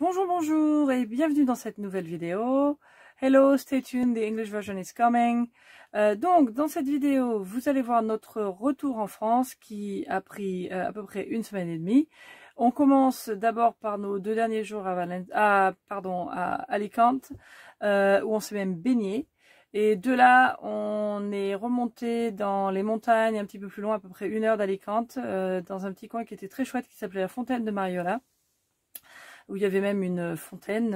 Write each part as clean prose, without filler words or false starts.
Bonjour, bonjour et bienvenue dans cette nouvelle vidéo. Hello, stay tuned, the English version is coming. Donc, dans cette vidéo, vous allez voir notre retour en France qui a pris à peu près une semaine et demie. On commence d'abord par nos 2 derniers jours à Alicante, où on s'est même baigné. Et de là, on est remonté dans les montagnes un petit peu plus loin, à peu près 1 heure d'Alicante, dans un petit coin qui était très chouette, qui s'appelait la Fontaine de Mariola, où il y avait même une fontaine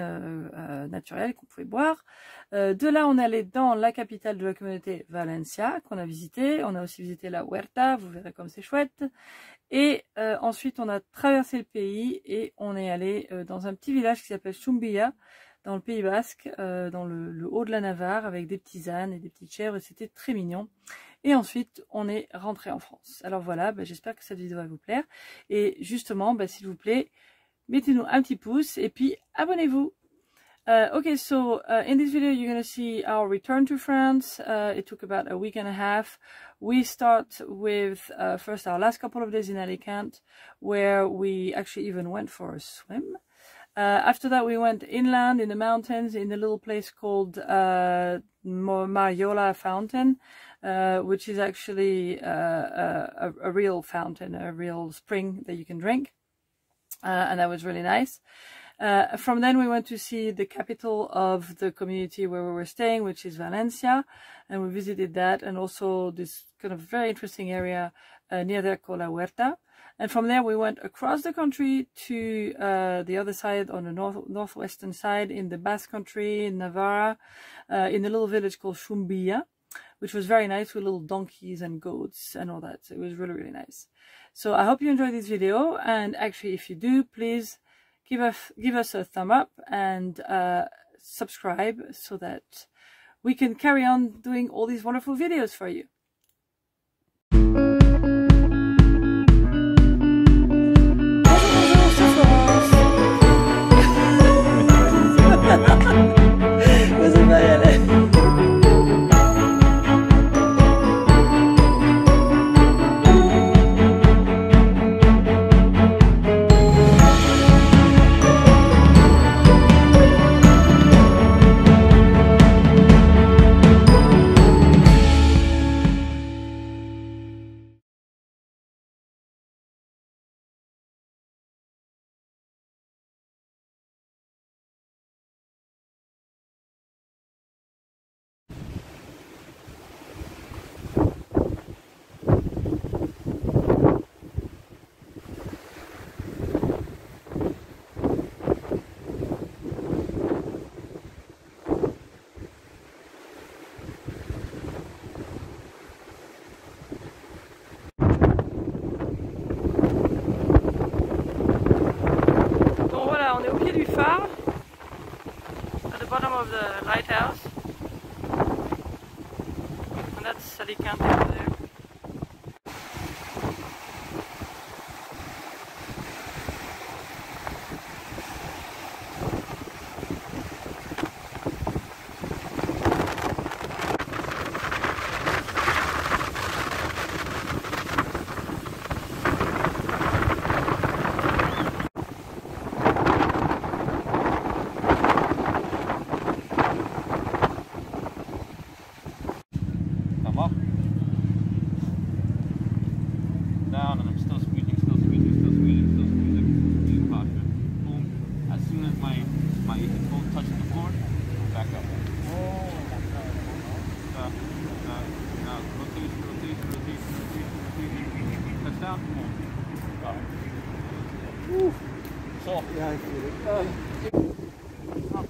naturelle qu'on pouvait boire. De là, on est allé dans la capitale de la communauté, Valencia, qu'on a visité. On a aussi visité la Huerta, vous verrez comme c'est chouette. Et ensuite, on a traversé le pays et on est allé dans un petit village qui s'appelle Zumbilla, dans le Pays Basque, dans le haut de la Navarre, avec des petits ânes et des petites chèvres, et c'était très mignon. Et ensuite, on est rentré en France. Alors voilà, j'espère que cette vidéo va vous plaire. Et justement, s'il vous plaît, mettez-nous un petit pouce et puis abonnez-vous. Okay, so in this video you're going to see our return to France. It took about a week and a half. We start with first our last couple of days in Alicante, where we actually even went for a swim. After that we went inland in the mountains in a little place called Mariola Fountain, which is actually a real fountain, a real spring that you can drink. And that was really nice. From then we went to see the capital of the community where we were staying, which is Valencia, and we visited that, and also this kind of very interesting area near there called La Huerta. And from there we went across the country to the other side, on the northwestern side, in the Basque country, in Navarra, in a little village called Zumbilla, which was very nice, with little donkeys and goats and all that. So it was really, really nice. So I hope you enjoyed this video, and actually if you do, please give us a thumb up and subscribe so that we can carry on doing all these wonderful videos for you. At the bottom of the lighthouse, and that's Alicante over there. Down, and I'm still squeezing, really hard. Boom. As soon as my phone touches the floor, back up. Oh, now rotation. Touch down, boom. So, yeah, I feel it. Up.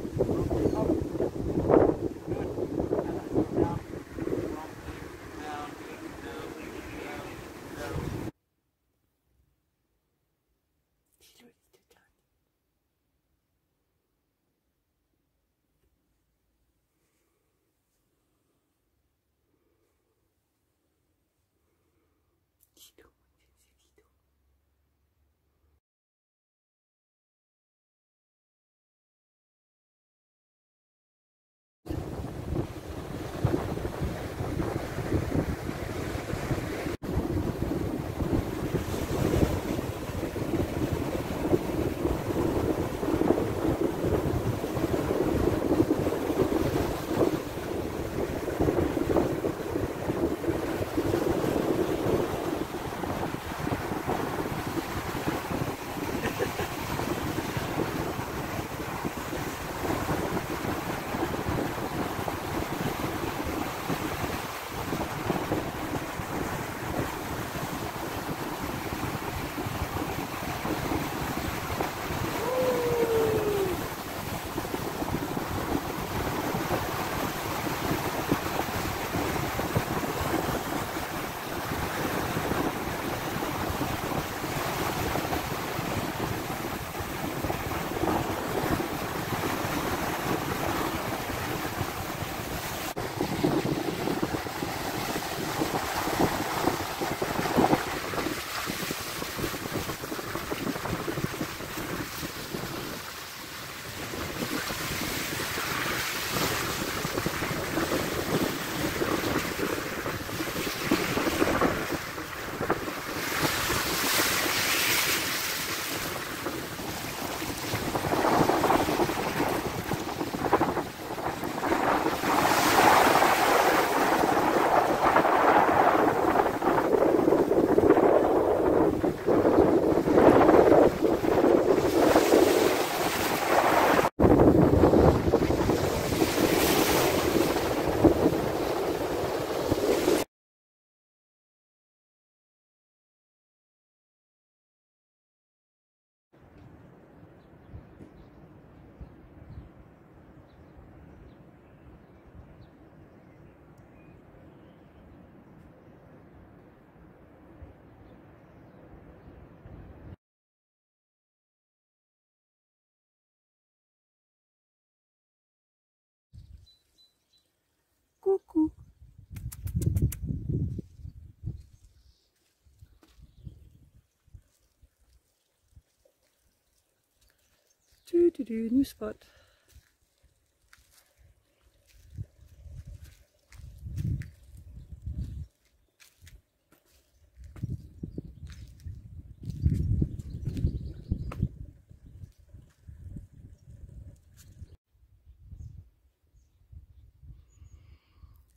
New spot.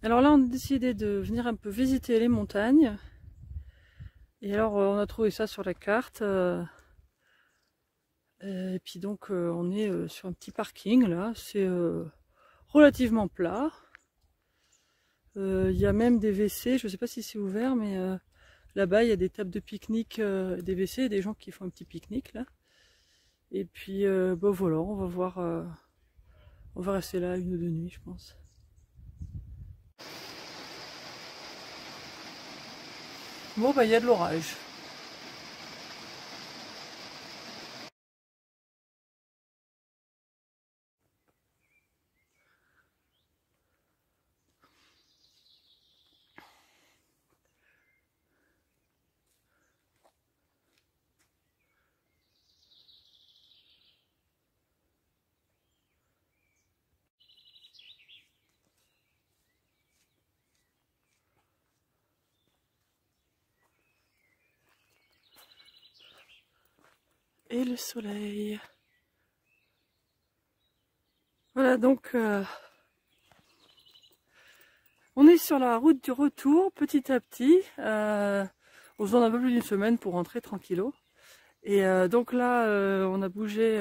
Alors là, on a décidé de venir un peu visiter les montagnes. Et alors, on a trouvé ça sur la carte. Et puis donc, on est sur un petit parking là. C'est relativement plat. Il y a même des WC. Je ne sais pas si c'est ouvert, mais là-bas, il y a des tables de pique-nique, des WC, et des gens qui font un petit pique-nique là. Et puis, bon voilà, on va voir. On va rester là 1 ou 2 nuits, je pense. Bon bah il y a de l'orage. Et le soleil. Voilà donc on est sur la route du retour petit à petit. On se donne un peu plus d'1 semaine pour rentrer tranquillo. Et donc là on a bougé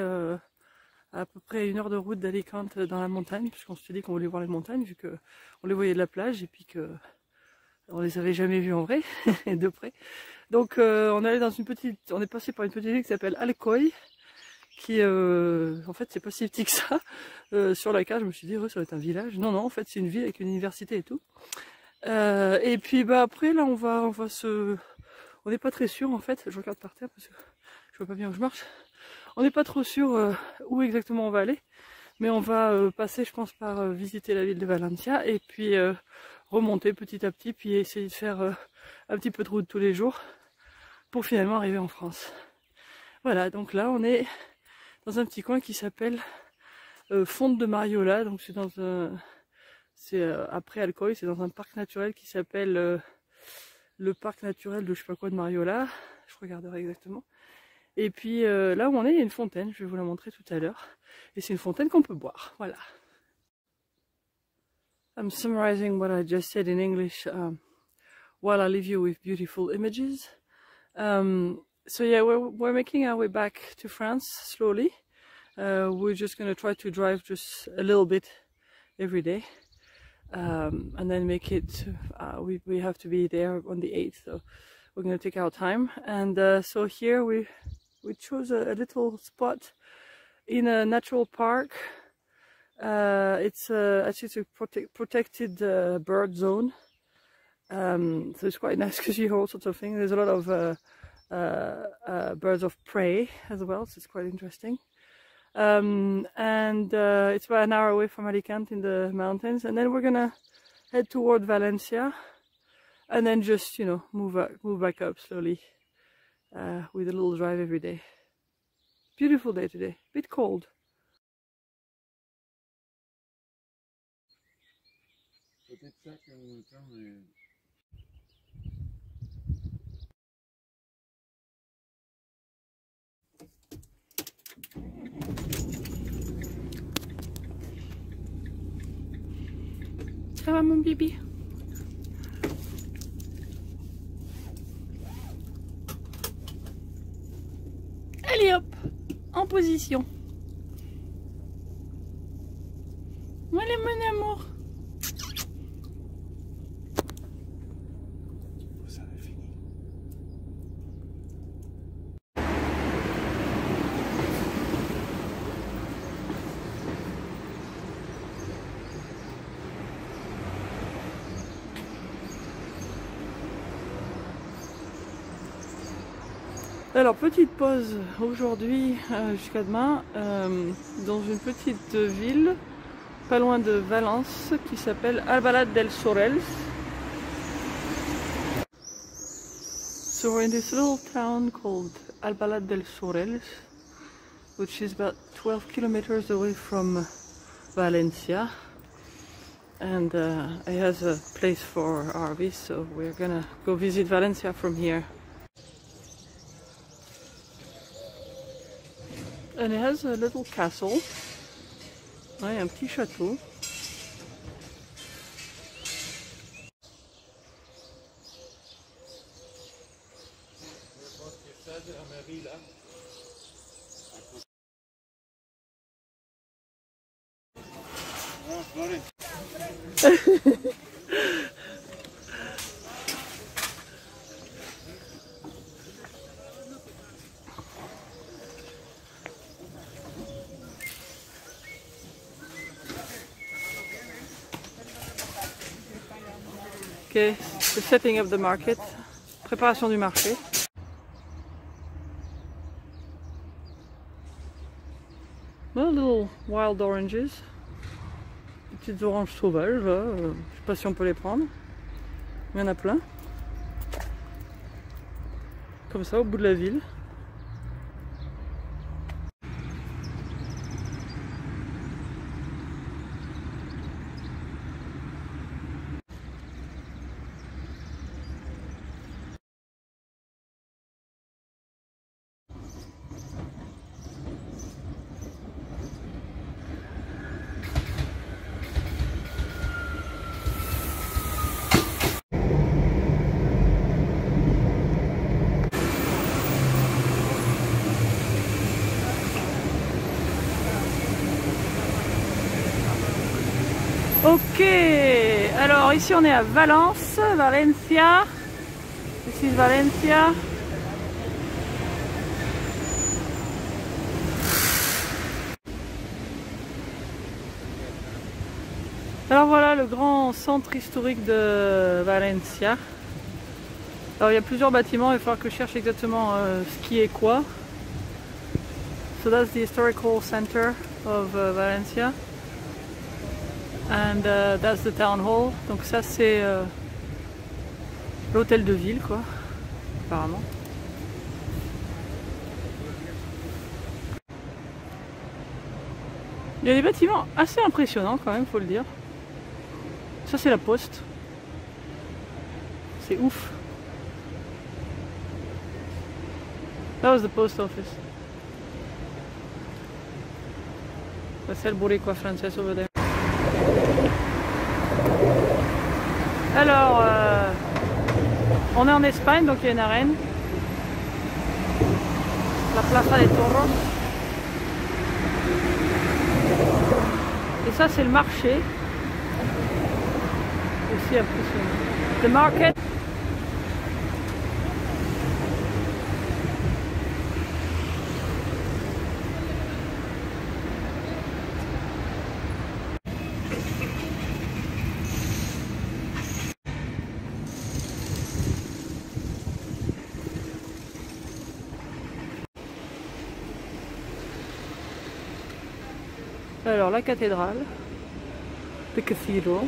à peu près 1 heure de route d'Alicante dans la montagne, puisqu'on s'est dit qu'on voulait voir les montagnes vu que on les voyait de la plage et puis que on les avait jamais vues en vrai de près. Donc on est allé dans une petite, on est passé par une petite ville qui s'appelle Alcoy, qui en fait c'est pas si petit que ça. Sur la carte je me suis dit ouais, ça va être un village. Non en fait c'est une ville avec une université et tout. Et puis bah après là on va se, on n'est pas très sûr en fait. Je regarde par terre parce que je vois pas bien où je marche. On n'est pas trop sûr où exactement on va aller, mais on va passer je pense par visiter la ville de Valencia et puis remonter petit à petit, puis essayer de faire un petit peu de route tous les jours pour finalement arriver en France. Voilà, donc là on est dans un petit coin qui s'appelle Fonte de Mariola, donc c'est dans un, c'est après Alcoy, c'est dans un parc naturel qui s'appelle le parc naturel de je sais pas quoi de Mariola, je regarderai exactement. Et puis là où on est, il y a une fontaine, je vais vous la montrer tout à l'heure, et c'est une fontaine qu'on peut boire, voilà. I'm summarizing what I just said in English while I leave you with beautiful images. So yeah, we're making our way back to France slowly. We're just going to try to drive just a little bit every day, and then make it. We have to be there on the 8th, so we're going to take our time. And so here we chose a little spot in a natural park. It's actually a protected bird zone, so it's quite nice because you hear all sorts of things. There's a lot of birds of prey as well, so it's quite interesting. And it's about an hour away from Alicante in the mountains, and then we're gonna head toward Valencia, and then just move back up slowly with a little drive every day. Beautiful day today, bit cold. Ça va mon bibi? Allez hop, en position. Voilà mon amour. Ça va finir. Alors petite pause aujourd'hui jusqu'à demain dans une petite ville pas loin de Valence qui s'appelle Albalat del Sorels. So we're in this little town called Albalat del Sorels, which is about 12 kilometers away from Valencia. And it has a place for RVs, so we're gonna go visit Valencia from here. And it has a little castle. Ouais, un petit château. Okay, the setting of the market, préparation du marché. Well, little wild oranges, petites oranges sauvages, là. Je sais pas si on peut les prendre, il y en a plein. Comme ça, au bout de la ville. Ok, alors ici on est à Valence, Valencia. Ici Valencia. Alors voilà le grand centre historique de Valencia. Alors il y a plusieurs bâtiments, il va falloir que je cherche exactement ce qui est quoi. So that's the historical center of Valencia. And that's the town hall. Donc ça c'est l'hôtel de ville quoi, apparemment. Il y a des bâtiments assez impressionnants quand même, faut le dire. Ça c'est la poste. C'est ouf. That was the post office. C'est le Boricua français over there. Alors, on est en Espagne, donc il y a une arène. La Plaza de Toros. Et ça, c'est le marché. Aussi impressionnant. The market. Alors la cathédrale, the cathedral.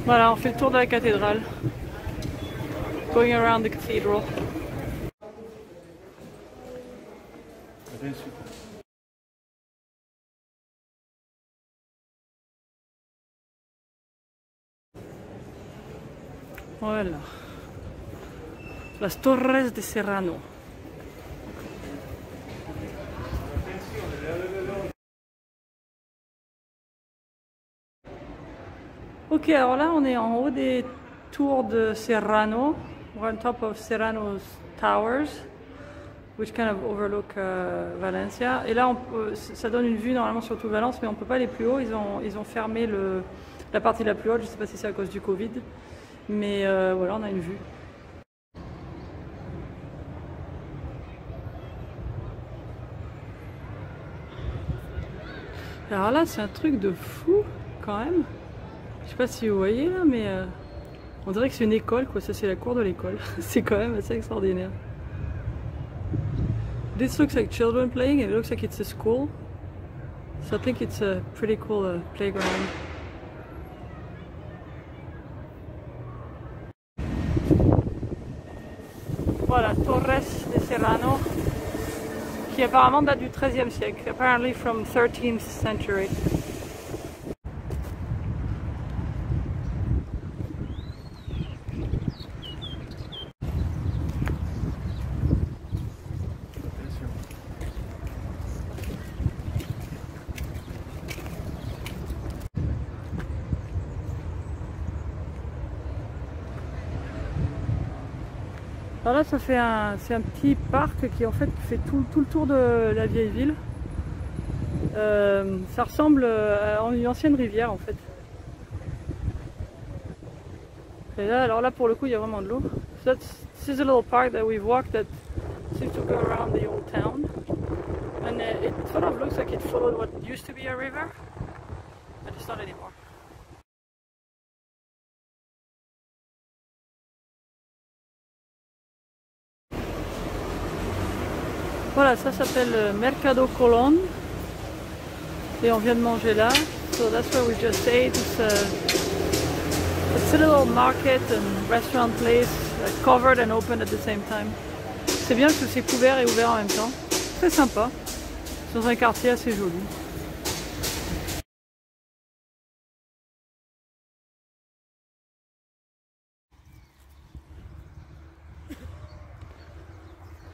Voilà, on fait le tour de la cathédrale. Going around the cathedral. Voilà. Las Torres de Serrano. Ok, alors là on est en haut des tours de Serrano. We're on top of Serrano's towers, which kind of overlook Valencia. Et là ça donne une vue normalement sur tout Valence, mais on ne peut pas aller plus haut. Ils ont fermé la partie la plus haute. Je ne sais pas si c'est à cause du Covid, mais voilà, on a une vue. Alors là c'est un truc de fou quand même. Je sais pas si vous voyez là, mais on dirait que c'est une école, quoi. Ça, c'est la cour de l'école. C'est quand même assez extraordinaire. This looks like children playing, and it looks like it's a school. So I think it's a pretty cool playground. Voilà, Torres de Serrano, qui apparemment date du XIIIe siècle. Apparently from 13th century. Alors là, c'est un petit parc qui en fait fait tout le tour de la vieille ville. Ça ressemble à une ancienne rivière en fait. Et là, alors là pour le coup, il y a vraiment de l'eau. So this is a little park that we've walked that seems to go around the old town, and it sort of looks like it followed what used to be a river, but it's not anymore. Voilà, ça s'appelle Mercado Colón et on vient de manger là. So that's where we just ate. It's a little market and restaurant place, covered and open at the same time. C'est bien que c'est couvert et ouvert en même temps. Très sympa. Dans un quartier assez joli.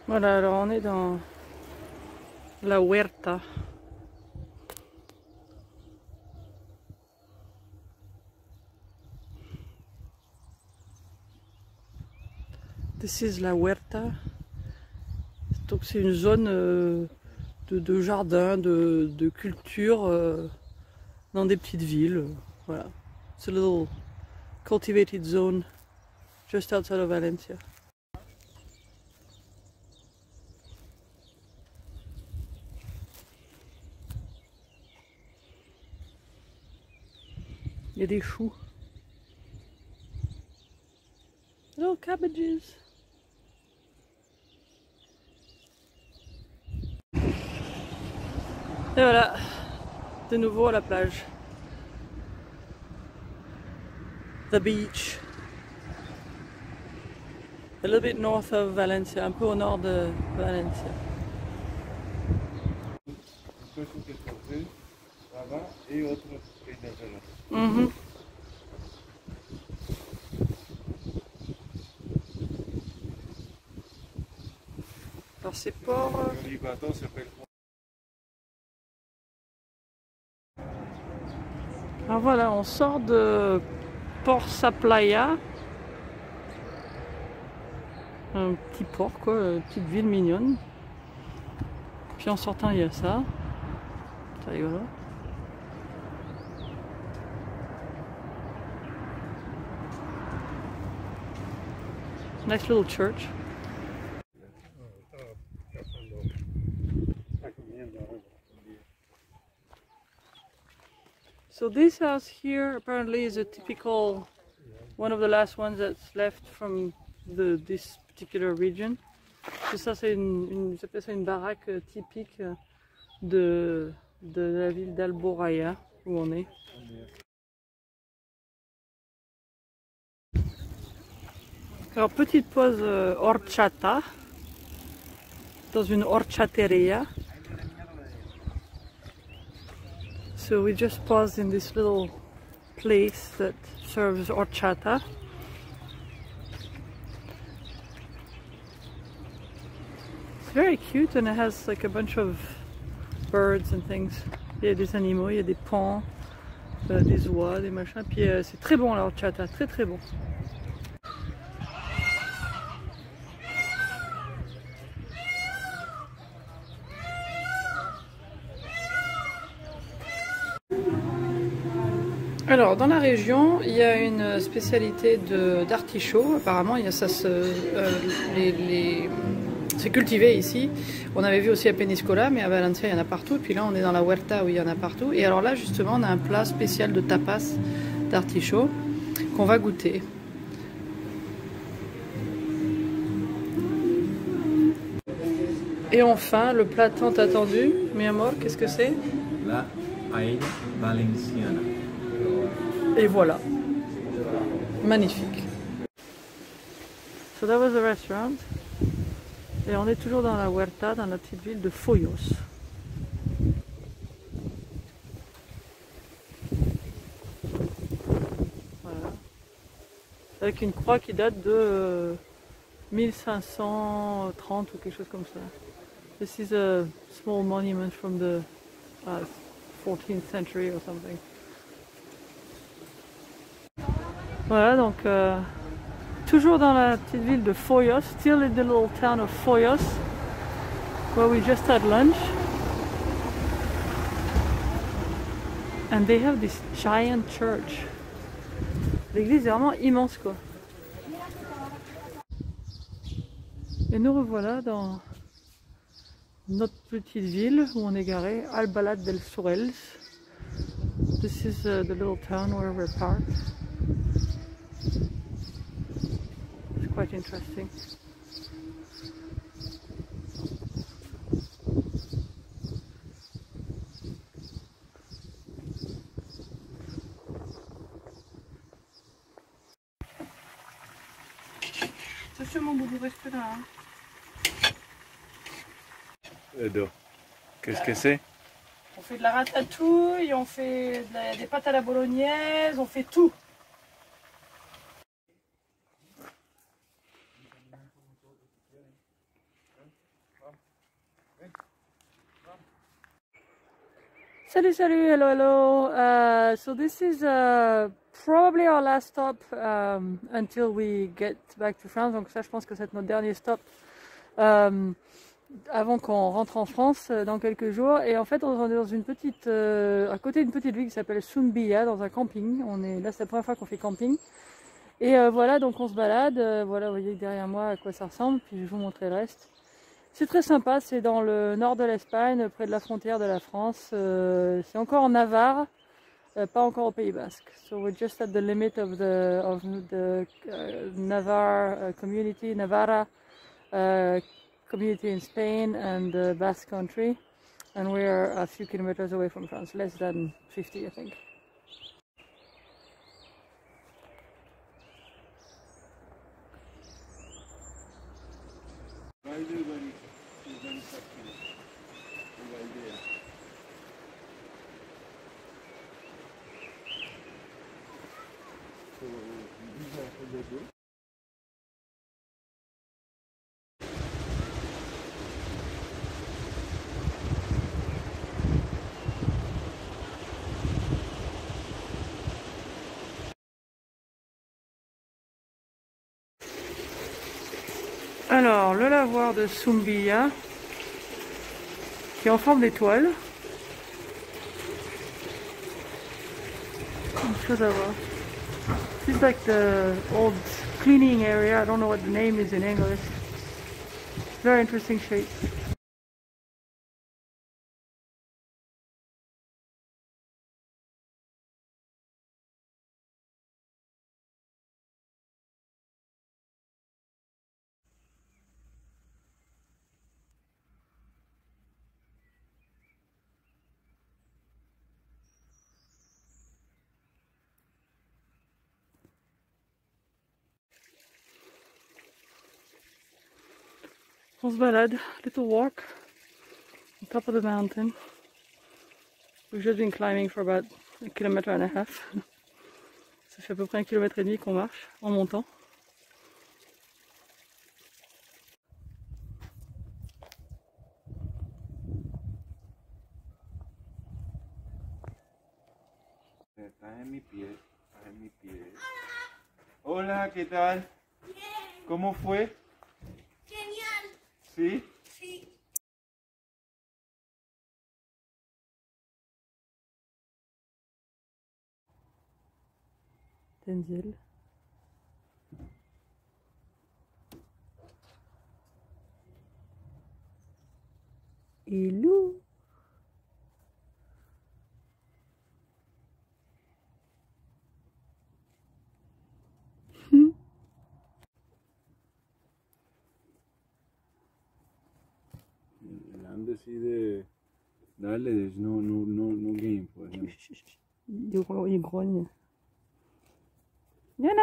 Voilà, alors on est dans la huerta. This is la huerta. Donc c'est une zone de jardin, de culture dans des petites villes. Voilà. It's a little cultivated zone just outside of Valencia. Il y a des choux. Little cabbages. Et voilà, de nouveau à la plage. The beach. A little bit north of Valencia, un peu au nord de Valencia. Mm-hmm. Alors c'est port. Alors voilà, on sort de Port Saplaya. Un petit port quoi, une petite ville mignonne. Puis en sortant il y a ça. C'est rigolo. Nice little church. So this house here apparently is a typical, one of the last ones that's left from this particular region. Ça c'est une baraque typique de la ville d'Alboraya où on est. Alors petite pause horchata dans une horchateria. So we just paused in this little place that serves horchata. It's very cute and it has like a bunch of birds and things. Il y a des animaux, il y a des ponts, des oies, des machins. Puis c'est très bon la horchata, très très bon. Alors dans la région, il y a une spécialité d'artichaut. Apparemment, il y a c'est cultivé ici. On avait vu aussi à Peñíscola, mais à Valencia, il y en a partout. Puis là, on est dans la huerta où il y en a partout. Et alors là, justement, on a un plat spécial de tapas d'artichaut qu'on va goûter. Et enfin, le plat tant attendu, mi amor, qu'est-ce que c'est? La paella valenciana. Et voilà. Magnifique. So that was the restaurant. Et on est toujours dans la huerta, dans la petite ville de Foyos. Voilà. Avec une croix qui date de 1530 ou quelque chose comme ça. This is a small monument from the 14th century or something. Voilà, donc toujours dans la petite ville de Foyos, still in the little town of Foyos, where we just had lunch. And they have this giant church. L'église est vraiment immense, quoi. Et nous revoilà dans notre petite ville où on est garé, Albalat del Sorels. This is the little town where we're parked. It's quite interesting. Attention mon boulot, reste là. Edo. Qu'est-ce que c'est? On fait de la ratatouille, on fait des pâtes à la bolognaise, on fait tout. Salut, salut, hello, hello. So this is probably our last stop until we get back to France. Donc ça, je pense que c'est notre dernier stop avant qu'on rentre en France dans quelques jours. Et en fait, on est dans une petite, à côté d'une petite ville qui s'appelle Zumbilla, dans un camping. Là, c'est la première fois qu'on fait camping. Et voilà, donc on se balade. Voilà, vous voyez derrière moi à quoi ça ressemble. Puis je vais vous montrer le reste. C'est très sympa, c'est dans le nord de l'Espagne, près de la frontière de la France. C'est encore en Navarre, pas encore au Pays Basque. So we're just at the limit of the Navarre community, Navarra community in Spain and the Basque country. And we're a few kilometers away from France, less than 50 I think. Alors, le lavoir de Zumbilla, qui est en forme d'étoile. Une chose à voir. This is like the old cleaning area. I don't know what the name is in English. Very interesting shape. On se balade, little walk on top of the mountain. We've just been climbing for about 1.5 km. Ça fait à peu près 1,5 km qu'on marche en montant. Traje mi pie, traje mi pie. Hola, ¿qué tal? Bien, ¿Cómo fue? genial. ¿Sí? Sí. Denzel. Et Lou. Han decide darle, no game for him. Il grogne. Yana.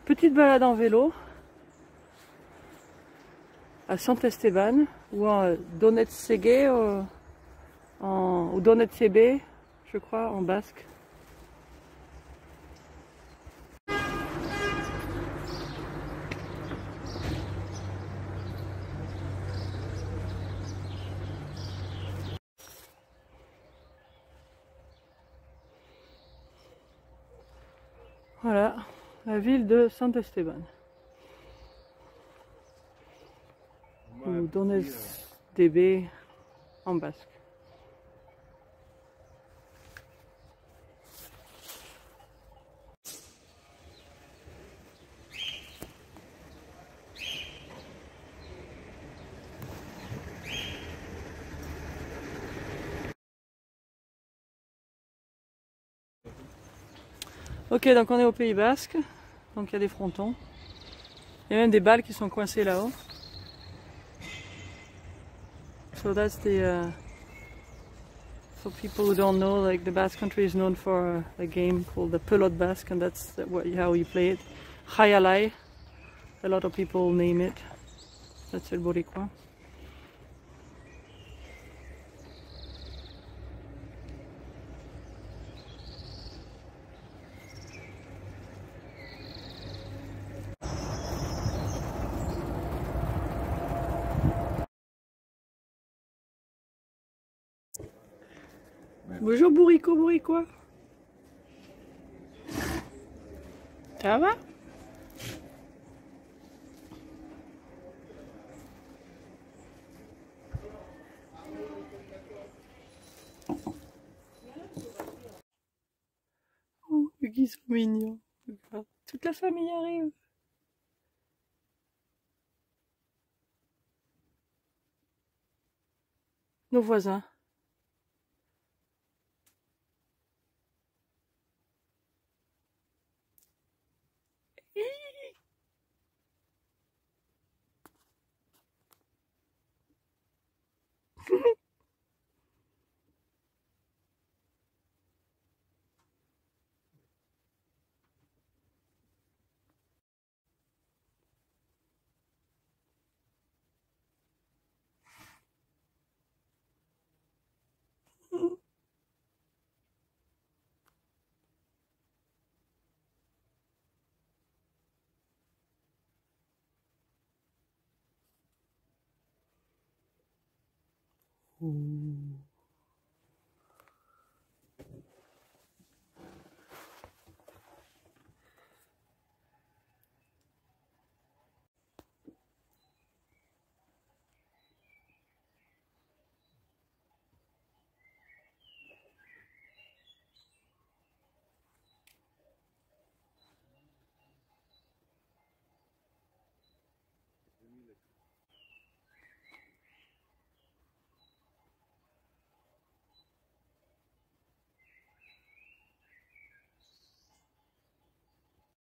Petite balade en vélo à Sant Esteban ou en Donetszege ou Donetszebe, je crois, en basque. Voilà, la ville de Sant Esteban. Ou Donetszebe en basque. Ok, donc on est au Pays Basque, donc il y a des frontons. Il y a même des balles qui sont coincées là-haut. So that's the for people who don't know, like the Basque Country is known for a game called the Pelot Basque, and that's how you play it. Hayalai, a lot of people name it. That's el Boricua. Bonjour Bourrico, Bourricois. Ça va? Oh, ils sont mignons. Regarde, toute la famille arrive. Nos voisins. Oh.